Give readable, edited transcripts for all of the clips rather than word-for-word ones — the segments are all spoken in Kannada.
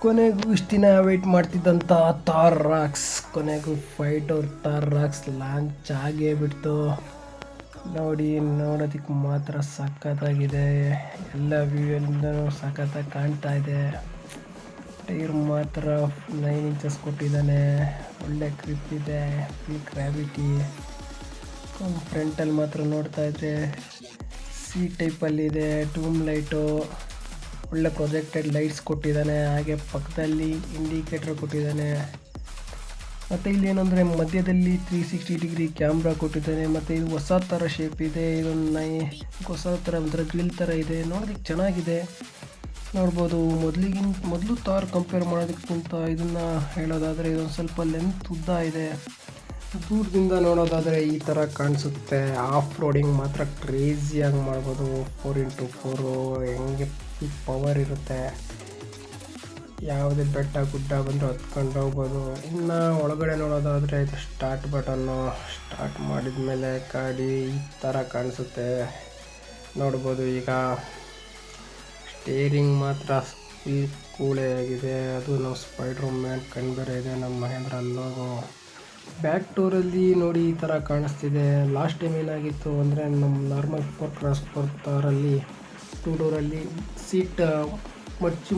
ಕೊನೆಗೂ ಇಷ್ಟು ದಿನ ವೆಯ್ಟ್ ಮಾಡ್ತಿದ್ದಂಥ ಥಾರ್ ರಾಕ್ಸ್ ಕೊನೆಗೂ 5 ಡೋರ್ ಥಾರ್ ರಾಕ್ಸ್ ಲಾಂಚ್ ಆಗೇ ಬಿಡ್ತು. ನೋಡಿ, ನೋಡೋದಕ್ಕೆ ಮಾತ್ರ ಸಖತ್ತಾಗಿದೆ. ಎಲ್ಲ ವ್ಯೂಯಲ್ಲಿಂದನೂ ಸಖತ್ತಾಗಿ ಕಾಣ್ತಾ ಇದೆ. ಟೈರ್ ಮಾತ್ರ 9 ಇಂಚಸ್ ಕೊಟ್ಟಿದ್ದಾನೆ. ಒಳ್ಳೆ ಗ್ರಿಪ್ ಇದೆ, ಫುಲ್ ಗ್ರಾವಿಟಿ. ಫ್ರಂಟಲ್ಲಿ ಮಾತ್ರ ನೋಡ್ತಾ ಇದ್ರೆ ಸಿ ಟೈಪಲ್ಲಿದೆ. ಡೂಮ್ ಲೈಟು, ಒಳ್ಳೆ ಪ್ರೊಜೆಕ್ಟೆಡ್ ಲೈಟ್ಸ್ ಕೊಟ್ಟಿದ್ದಾನೆ. ಹಾಗೆ ಪಕ್ಕದಲ್ಲಿ ಇಂಡಿಕೇಟರ್ ಕೊಟ್ಟಿದ್ದಾನೆ. ಮತ್ತು ಇಲ್ಲಿ ಏನಂದರೆ ಮಧ್ಯದಲ್ಲಿ 360 ಡಿಗ್ರಿ ಕ್ಯಾಮ್ರಾ ಕೊಟ್ಟಿದ್ದಾನೆ. ಮತ್ತು ಇದು ಹೊಸ ಥರ ಶೇಪ್ ಇದೆ. ಇದೊಂದು ಹೊಸ ಥರ ಒಂಥರ ಗ್ರಿಲ್ ಥರ ಇದೆ. ನೋಡೋದಕ್ಕೆ ಚೆನ್ನಾಗಿದೆ. ನೋಡ್ಬೋದು, ಮೊದಲು ಥಾರ್ ಕಂಪೇರ್ ಮಾಡೋದಕ್ಕಿಂತ ಇದನ್ನು ಹೇಳೋದಾದರೆ ಇದೊಂದು ಸ್ವಲ್ಪ ಲೆಂತ್ ಉದ್ದ ಇದೆ. ದೂರದಿಂದ ನೋಡೋದಾದರೆ ಈ ಥರ ಕಾಣಿಸುತ್ತೆ. ಆಫ್ ರೋಡಿಂಗ್ ಮಾತ್ರ ಕ್ರೇಜಿಯಾಗಿ ಮಾಡ್ಬೋದು. 4x4 ಹೆಂಗೆ ಪವರ್ ಇರುತ್ತೆ. ಯಾವುದೇ ಬೆಟ್ಟ ಗುಡ್ಡ ಬಂದರೂ ಹತ್ಕೊಂಡು ಹೋಗ್ಬೋದು. ಇನ್ನು ಒಳಗಡೆ ನೋಡೋದಾದರೆ ಇದು ಸ್ಟಾರ್ಟ್ ಬಟನ್ನು. ಸ್ಟಾರ್ಟ್ ಮಾಡಿದ ಮೇಲೆ ಗಾಡಿ ಈ ಥರ ಕಾಣಿಸುತ್ತೆ. ನೋಡ್ಬೋದು, ಈಗ ಸ್ಟೇರಿಂಗ್ ಮಾತ್ರ ಫುಲ್ ಕೂಳೆ ಆಗಿದೆ. ಅದು ನಾವು ಸ್ಪೈಡರ್ ಮ್ಯಾನ್ ಕಂಡು ಇದೆ, ನಮ್ಮ ಮಹೇಂದ್ರ ಲೋಗೋ. ಬ್ಯಾಕ್ ಡೋರಲ್ಲಿ ನೋಡಿ ಈ ಥರ ಕಾಣಿಸ್ತಿದೆ. ಲಾಸ್ಟ್ ಟೈಮ್ ಏನಾಗಿತ್ತು ಅಂದರೆ ನಮ್ಮ ನಾರ್ಮಲ್ 4x4 ಥಾರಲ್ಲಿ 2 ಡೋರಲ್ಲಿ ಸೀಟ್ ಮಚ್ಚಿ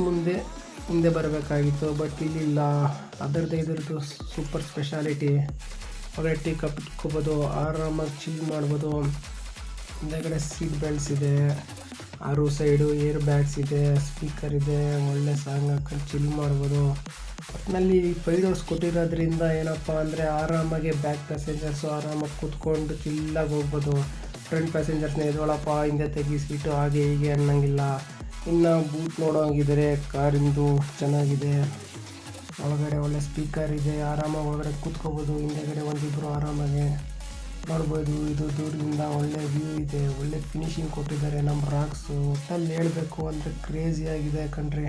ಹಿಂದೆ ಬರಬೇಕಾಗಿತ್ತು. ಬಟ್ ಇಲ್ಲಿಲ್ಲ. ಇದರದ್ದು ಸೂಪರ್ ಸ್ಪೆಷಾಲಿಟಿ. ಹೊರಗಡೆ ಟೀ ಕಪ್ ಇಟ್ಕೋಬೋದು, ಆರಾಮಾಗಿ ಚಿಲ್ ಮಾಡ್ಬೋದು. ಹಿಂದೆಗಡೆ ಸೀಟ್ ಬೆಲ್ಟ್ಸ್ ಇದೆ, 6 ಸೈಡು ಏರ್ ಬ್ಯಾಗ್ಸ್ ಇದೆ, ಸ್ಪೀಕರ್ ಇದೆ. ಒಳ್ಳೆ ಸಾಂಗ್ ಹಾಕೊಂಡು ಚಿಲ್ ಮಾಡ್ಬೋದು. ಒಟ್ಟಿನಲ್ಲಿ 5 ಡೋರ್ಸ್ ಕೊಟ್ಟಿರೋದ್ರಿಂದ ಏನಪ್ಪ ಅಂದರೆ ಆರಾಮಾಗಿ ಬ್ಯಾಕ್ ಪ್ಯಾಸೆಂಜರ್ಸು ಆರಾಮಾಗಿ ಕೂತ್ಕೊಂಡು ಚಿಲ್ಲಾಗಿ ಹೋಗ್ಬೋದು. ಫ್ರಂಟ್ ಪ್ಯಾಸೆಂಜರ್ಸ್ನ ಎದೊಳಪ್ಪ ಹಿಂದೆ ತೆಗಿ ಸೀಟು ಹಾಗೆ ಹೀಗೆ ಅನ್ನೋಂಗಿಲ್ಲ. ಇನ್ನು ಬೂಟ್ ನೋಡೋಂಗಿದ್ರೆ ಕಾರಿಂದು ಚೆನ್ನಾಗಿದೆ. ಒಳಗಡೆ ಒಳ್ಳೆ ಸ್ಪೀಕರ್ ಇದೆ, ಆರಾಮಾಗಿ ಒಳಗಡೆ ಕೂತ್ಕೋಬೋದು. ಹಿಂದೆಗಡೆ ಒಂದಿಬ್ಬರು ಆರಾಮಾಗಿ ನೋಡ್ಬೋದು. ಇದು ದೂರದಿಂದ ಒಳ್ಳೆ ವ್ಯೂ ಇದೆ. ಒಳ್ಳೆ ಫಿನಿಶಿಂಗ್ ಕೊಟ್ಟಿದ್ದಾರೆ ನಮ್ಮ ರಾಕ್ಸು. ಒಟ್ಟಲ್ಲಿ ಹೇಳಬೇಕು ಅಂದರೆ ಕ್ರೇಜಿಯಾಗಿದೆ ಕಣ್ರಿ.